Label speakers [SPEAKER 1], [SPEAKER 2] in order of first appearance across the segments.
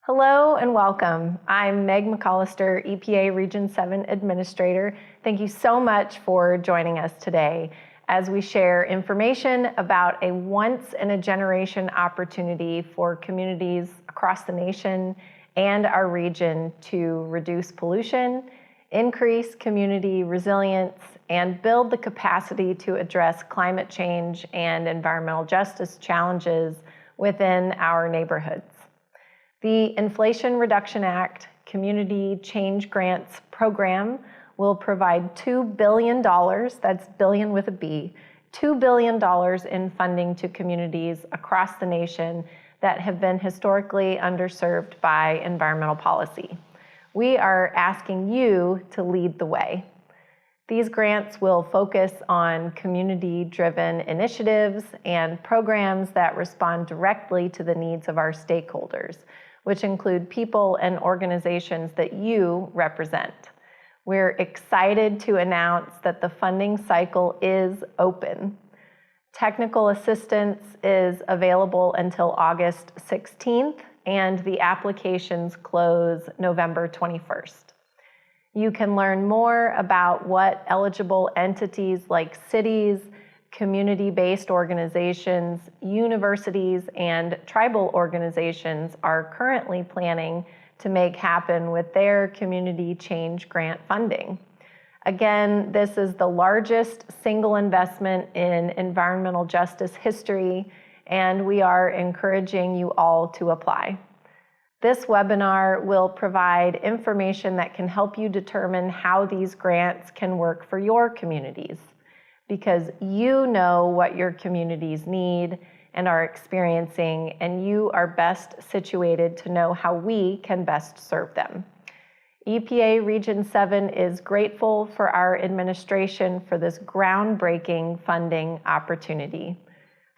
[SPEAKER 1] Hello and welcome. I'm Meg McAllister, EPA Region 7 Administrator. Thank you so much for joining us today as we share information about a once-in-a-generation opportunity for communities across the nation and our region to reduce pollution, increase community resilience, and build the capacity to address climate change and environmental justice challenges within our neighborhoods. The Inflation Reduction Act Community Change Grants Program will provide $2 billion, that's billion with a B, $2 billion in funding to communities across the nation that have been historically underserved by environmental policy. We are asking you to lead the way. These grants will focus on community-driven initiatives and programs that respond directly to the needs of our stakeholders, which include people and organizations that you represent. We're excited to announce that the funding cycle is open. Technical assistance is available until August 16th, and the applications close November 21st. You can learn more about what eligible entities like cities, community-based organizations, universities, and tribal organizations are currently planning to make happen with their community change grant funding. Again, this is the largest single investment in environmental justice history, and we are encouraging you all to apply. This webinar will provide information that can help you determine how these grants can work for your communities, because you know what your communities need and are experiencing, and you are best situated to know how we can best serve them. EPA Region 7 is grateful for our administration for this groundbreaking funding opportunity.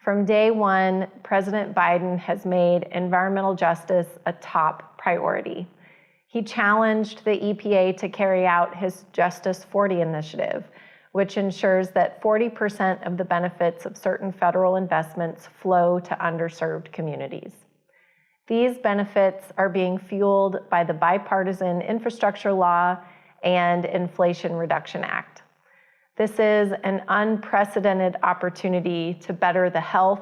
[SPEAKER 1] From day one, President Biden has made environmental justice a top priority. He challenged the EPA to carry out his Justice 40 initiative, which ensures that 40% of the benefits of certain federal investments flow to underserved communities. These benefits are being fueled by the Bipartisan Infrastructure Law and Inflation Reduction Act. This is an unprecedented opportunity to better the health,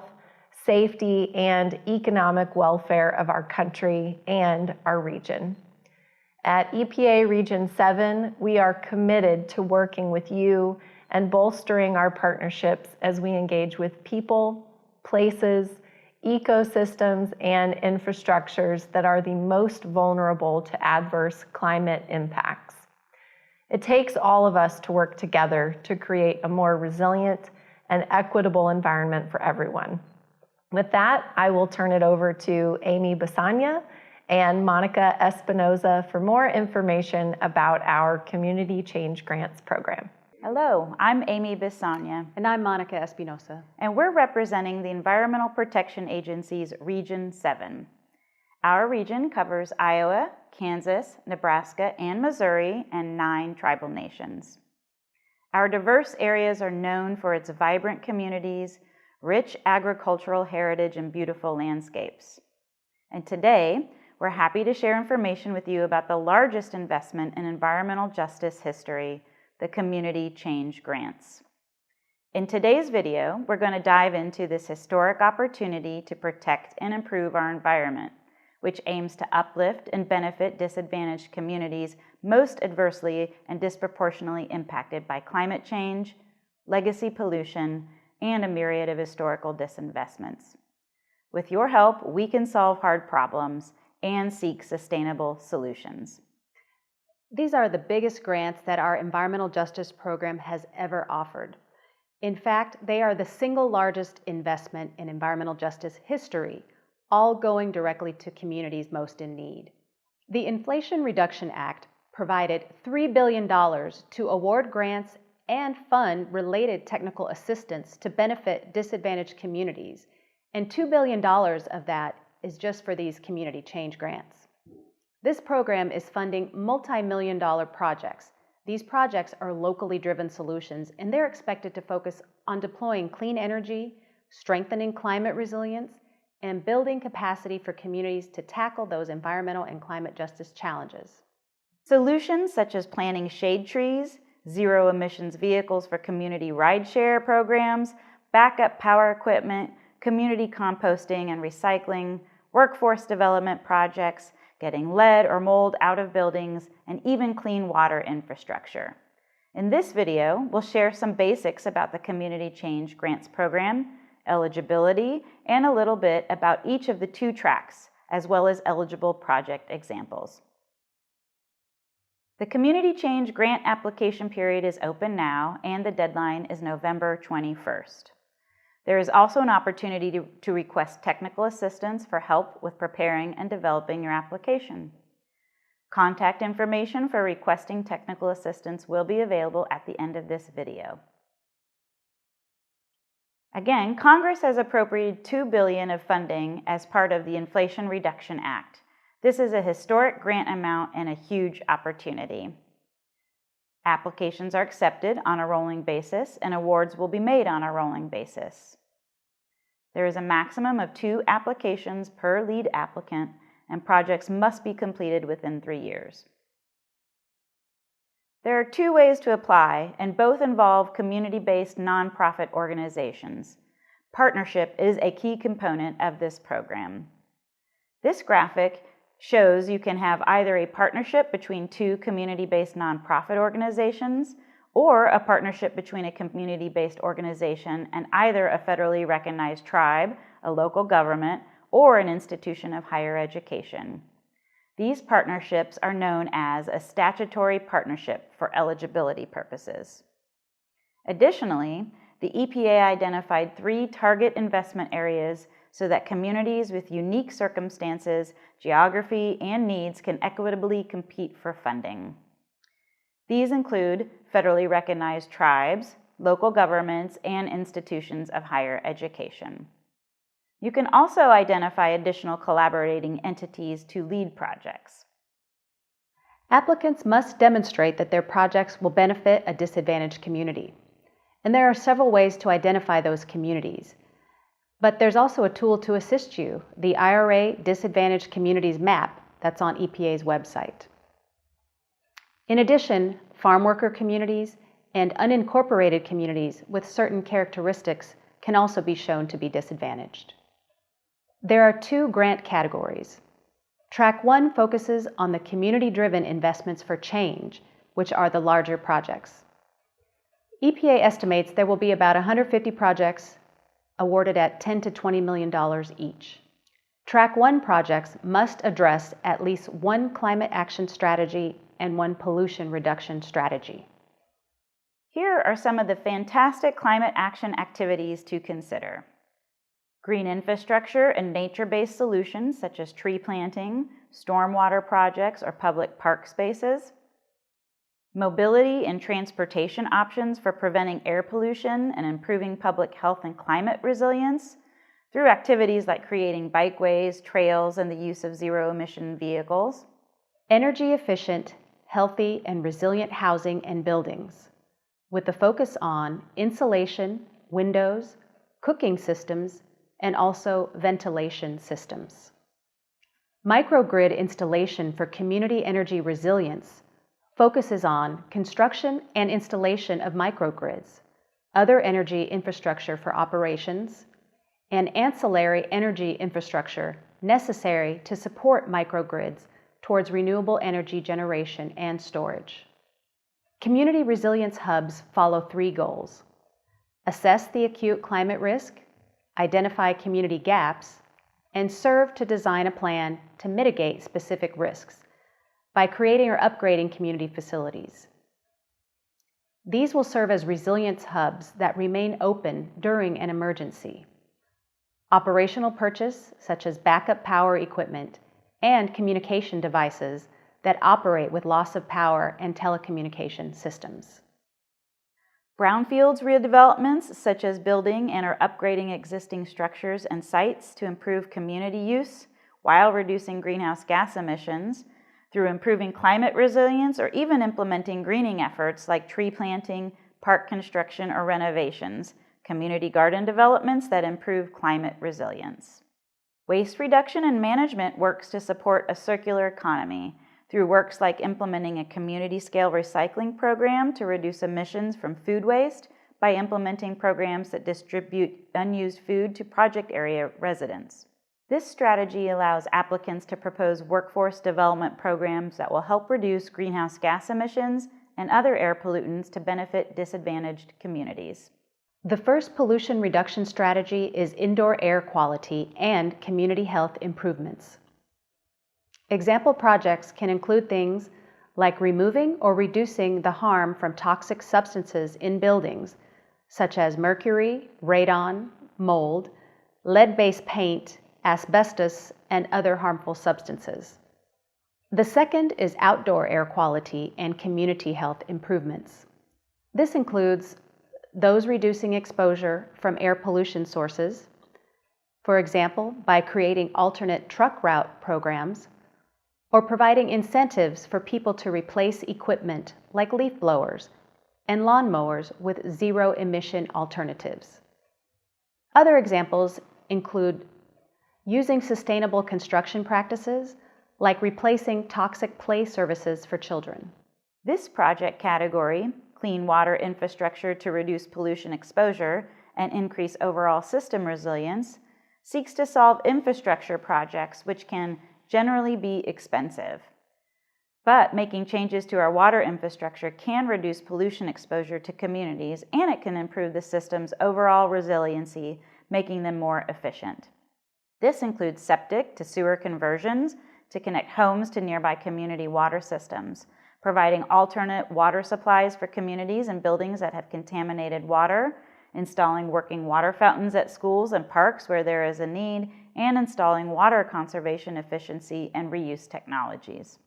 [SPEAKER 1] safety, and economic welfare of our country and our region. At EPA Region 7, we are committed to working with you and bolstering our partnerships as we engage with people, places, ecosystems, and infrastructures that are the most vulnerable to adverse climate impacts. It takes all of us to work together to create a more resilient and equitable environment for everyone. With that, I will turn it over to Amy Bisagna and Monica Espinoza for more information about our Community Change Grants Program.
[SPEAKER 2] Hello, I'm Amy Bisagna.
[SPEAKER 3] And I'm Monica Espinoza.
[SPEAKER 2] And we're representing the Environmental Protection Agency's Region 7. Our region covers Iowa, Kansas, Nebraska, and Missouri, and 9 tribal nations. Our diverse areas are known for its vibrant communities, rich agricultural heritage, and beautiful landscapes. And today, we're happy to share information with you about the largest investment in environmental justice history, the Community Change Grants. In today's video, we're going to dive into this historic opportunity to protect and improve our environment, which aims to uplift and benefit disadvantaged communities most adversely and disproportionately impacted by climate change, legacy pollution, and a myriad of historical disinvestments. With your help, we can solve hard problems and seek sustainable solutions.
[SPEAKER 3] These are the biggest grants that our environmental justice program has ever offered. In fact, they are the single largest investment in environmental justice history, all going directly to communities most in need. The Inflation Reduction Act provided $3 billion to award grants and fund related technical assistance to benefit disadvantaged communities, and $2 billion of that is just for these community change grants. This program is funding multi-million-dollar projects. These projects are locally driven solutions, and they're expected to focus on deploying clean energy, strengthening climate resilience, and building capacity for communities to tackle those environmental and climate justice challenges.
[SPEAKER 2] Solutions such as planting shade trees, zero emissions vehicles for community rideshare programs, backup power equipment, community composting and recycling, workforce development projects, getting lead or mold out of buildings, and even clean water infrastructure. In this video, we'll share some basics about the Community Change Grants Program, eligibility, and a little bit about each of the 2 tracks, as well as eligible project examples. The Community Change Grant application period is open now, and the deadline is November 21st. There is also an opportunity to request technical assistance for help with preparing and developing your application. Contact information for requesting technical assistance will be available at the end of this video. Again, Congress has appropriated $2 billion of funding as part of the Inflation Reduction Act. This is a historic grant amount and a huge opportunity. Applications are accepted on a rolling basis, and awards will be made on a rolling basis. There is a maximum of 2 applications per lead applicant, and projects must be completed within 3 years. There are 2 ways to apply, and both involve community-based nonprofit organizations. Partnership is a key component of this program. This graphic shows you can have either a partnership between 2 community-based nonprofit organizations or a partnership between a community-based organization and either a federally recognized tribe, a local government, or an institution of higher education. These partnerships are known as a statutory partnership for eligibility purposes. Additionally, the EPA identified 3 target investment areas so that communities with unique circumstances, geography, and needs can equitably compete for funding. These include federally recognized tribes, local governments, and institutions of higher education. You can also identify additional collaborating entities to lead projects.
[SPEAKER 3] Applicants must demonstrate that their projects will benefit a disadvantaged community. And there are several ways to identify those communities. But there's also a tool to assist you, the IRA Disadvantaged Communities Map that's on EPA's website. In addition, farm worker communities and unincorporated communities with certain characteristics can also be shown to be disadvantaged. There are 2 grant categories. Track 1 focuses on the community-driven investments for change, which are the larger projects. EPA estimates there will be about 150 projects awarded at $10 to $20 million each. Track 1 projects must address at least 1 climate action strategy and 1 pollution reduction strategy.
[SPEAKER 2] Here are some of the fantastic climate action activities to consider. Green infrastructure and nature-based solutions such as tree planting, stormwater projects, or public park spaces. Mobility and transportation options for preventing air pollution and improving public health and climate resilience through activities like creating bikeways, trails, and the use of zero-emission vehicles.
[SPEAKER 3] Energy efficient, healthy, and resilient housing and buildings, with a focus on insulation, windows, cooking systems, and also ventilation systems. Microgrid installation for community energy resilience focuses on construction and installation of microgrids, other energy infrastructure for operations, and ancillary energy infrastructure necessary to support microgrids towards renewable energy generation and storage. Community resilience hubs follow 3 goals: assess the acute climate risk, identify community gaps, and serve to design a plan to mitigate specific risks by creating or upgrading community facilities. These will serve as resilience hubs that remain open during an emergency. Operational purchase, such as backup power equipment and communication devices that operate with loss of power and telecommunication systems.
[SPEAKER 2] Brownfields redevelopments, such as building and or upgrading existing structures and sites to improve community use while reducing greenhouse gas emissions through improving climate resilience or even implementing greening efforts like tree planting, park construction, or renovations, community garden developments that improve climate resilience. Waste reduction and management works to support a circular economy through works like implementing a community-scale recycling program to reduce emissions from food waste by implementing programs that distribute unused food to project area residents. This strategy allows applicants to propose workforce development programs that will help reduce greenhouse gas emissions and other air pollutants to benefit disadvantaged communities.
[SPEAKER 3] The first pollution reduction strategy is indoor air quality and community health improvements. Example projects can include things like removing or reducing the harm from toxic substances in buildings, such as mercury, radon, mold, lead-based paint, asbestos, and other harmful substances. The second is outdoor air quality and community health improvements. This includes those reducing exposure from air pollution sources, for example, by creating alternate truck route programs, or providing incentives for people to replace equipment like leaf blowers and lawn mowers with zero-emission alternatives. Other examples include using sustainable construction practices like replacing toxic play surfaces for children.
[SPEAKER 2] This project category, clean water infrastructure to reduce pollution exposure and increase overall system resilience, seeks to solve infrastructure projects which can generally be expensive. But making changes to our water infrastructure can reduce pollution exposure to communities, and it can improve the system's overall resiliency, making them more efficient. This includes septic to sewer conversions to connect homes to nearby community water systems, providing alternate water supplies for communities and buildings that have contaminated water, installing working water fountains at schools and parks where there is a need, and installing water conservation efficiency and reuse technologies.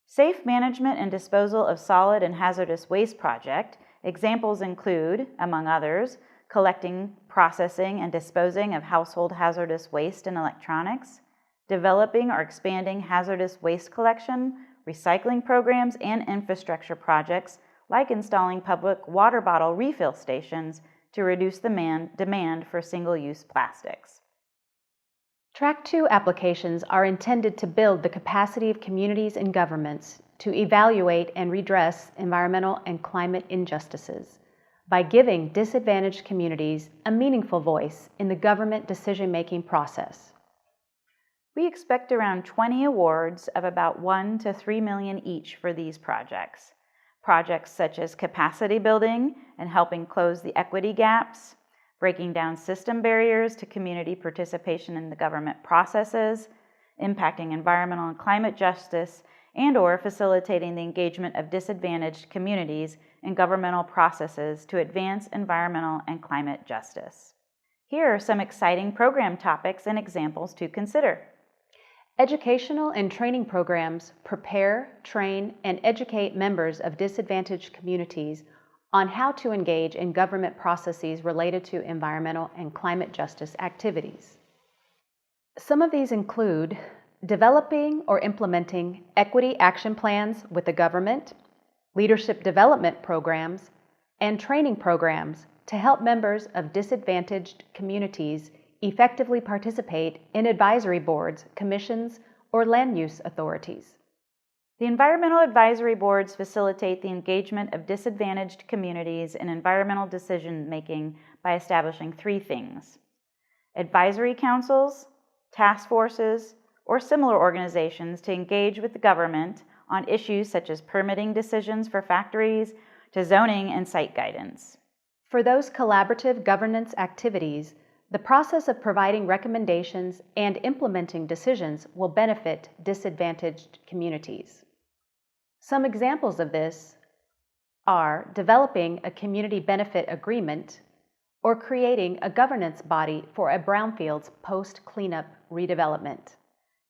[SPEAKER 2] Safe management and disposal of solid and hazardous waste project. Examples include, among others, collecting, processing, and disposing of household hazardous waste and electronics, developing or expanding hazardous waste collection, recycling programs, and infrastructure projects like installing public water bottle refill stations to reduce the demand for single-use plastics.
[SPEAKER 3] Track 2 applications are intended to build the capacity of communities and governments to evaluate and redress environmental and climate injustices by giving disadvantaged communities a meaningful voice in the government decision-making process.
[SPEAKER 2] We expect around 20 awards of about $1 to $3 million each for these projects. Projects such as capacity building and helping close the equity gaps, breaking down system barriers to community participation in the government processes, impacting environmental and climate justice, and/or facilitating the engagement of disadvantaged communities in governmental processes to advance environmental and climate justice. Here are some exciting program topics and examples to consider.
[SPEAKER 3] Educational and training programs prepare, train, and educate members of disadvantaged communities on how to engage in government processes related to environmental and climate justice activities. Some of these include developing or implementing equity action plans with the government, leadership development programs, and training programs to help members of disadvantaged communities effectively participate in advisory boards, commissions, or land use authorities.
[SPEAKER 2] The environmental advisory boards facilitate the engagement of disadvantaged communities in environmental decision-making by establishing 3 things: advisory councils, task forces, or similar organizations to engage with the government on issues such as permitting decisions for factories to zoning and site guidance.
[SPEAKER 3] For those collaborative governance activities, the process of providing recommendations and implementing decisions will benefit disadvantaged communities. Some examples of this are developing a community benefit agreement or creating a governance body for a brownfields post-cleanup redevelopment.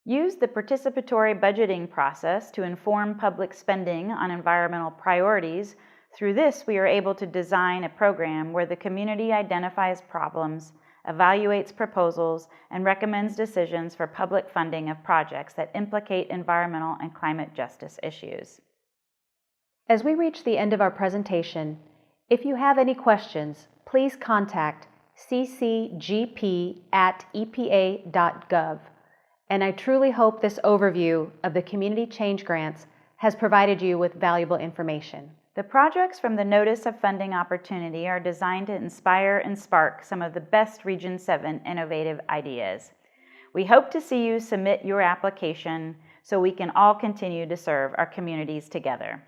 [SPEAKER 2] Use the participatory budgeting process to inform public spending on environmental priorities. Through this, we are able to design a program where the community identifies problems, evaluates proposals, and recommends decisions for public funding of projects that implicate environmental and climate justice issues.
[SPEAKER 3] As we reach the end of our presentation, if you have any questions, please contact ccgp@epa.gov. And I truly hope this overview of the community change grants has provided you with valuable information.
[SPEAKER 2] The projects from the Notice of Funding Opportunity are designed to inspire and spark some of the best Region 7 innovative ideas. We hope to see you submit your application so we can all continue to serve our communities together.